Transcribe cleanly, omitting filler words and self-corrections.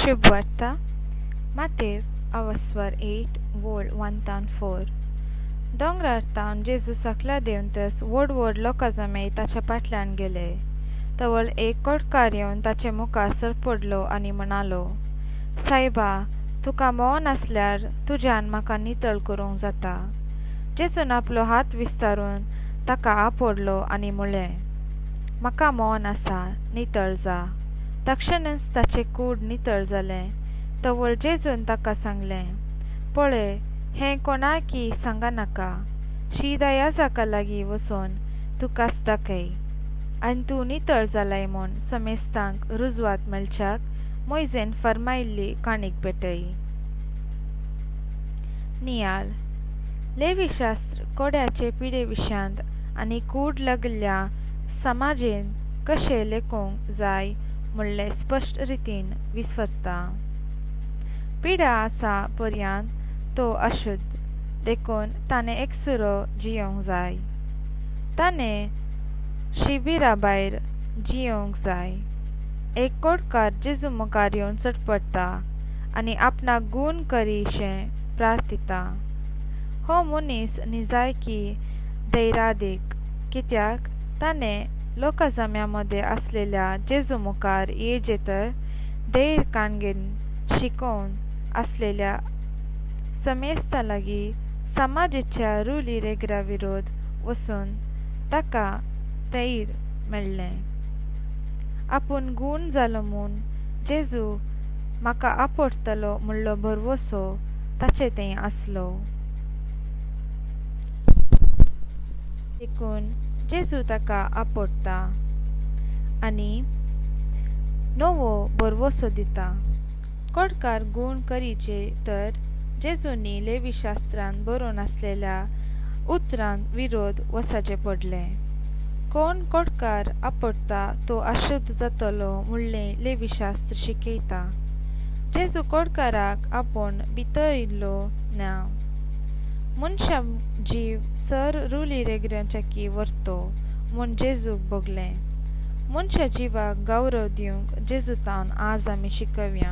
शुभ वार्ता Matthew avasvar 8 word 1-4 दोंगरार जेजू सकला देंवतस व्हड लोकां मेळ ताच्या फाटल्यान गेले. तवळ एक कोडकार येवन ताचे मुखार सरपडलो आनी म्हणालो, सायबा, तुका मोह नासल्यार तुज्यान म्हाका नितळ करूंक जाता. जेजून आपलो हात विस्तारून ताका आपडलो आनी म्हणलें, म्हाका मोह नासा, नितळ जा. तक्षणच ताचें कूड नितळ जालें. तवळ जेजून ताका सांगलें, पळय, हें कोणाकी सांगनाका. शीदा ह्या जाका लागीं वचून तूं कास दाखय आनी तूं नितळ जालाय म्हूण समेस्तांक रुजवात मेळच्याक मोयजेन फर्मायिल्ली काणीक भेटय. नियाळ लेवीशास्त्र कोड्याचे पिडे विशांत आनी कूड लागल्या समाजेन कशें लेखूंक जाय म्हणलें स्पश्ट रितीन विस्वरता. पिडा आसा पर्यंत तो अशुद्ध, देखून ताणें एकसुरो जियोंक जाय. ताणें शिबिरा भायर जियोंक जाय. एक कोडकार जेजू मुखार येवन चडपडटा आनी आपणाक गूण करीशें प्रार्थिता. हो मनीस निजायकी धैर्यादीक, कित्याक ताणें लोकां मदें आसलेल्या जेजू मुखार येजेतर धैर्य काणगेन शिकोवन आसलेल्या समेस्ता लागीं समाजाच्या रुली रेगरा विरोध वचून ताका धैर्य मेळ्ळें. आपूण गूण जालो म्हूण जेजू म्हाका आपडटलो म्हणलो भरवोसो ताचे थंय आसलो. देखून जेजू ताका आपडटा आनी नवो भरवोसो दिता. कोडकार गूण करीचे तर जेजूनी लेवीशास्त्रांत बरोवन आसलेल्या उतरांत विरोध वचचें पडलें. कोण कोडकार आपडटा तो अशुद्ध जातलो म्हणलें लेवीशास्त्र शिकयता. जेजू कोडकाराक आपूण भितर इल्लो ना. मनशा जीव सर रुली रेगरांच्याकी व्हरतो म्हूण जेजूक भोगलें. मनशा जिवाक गौरव दिवंक जेजूतावन आज आमी शिकव्या.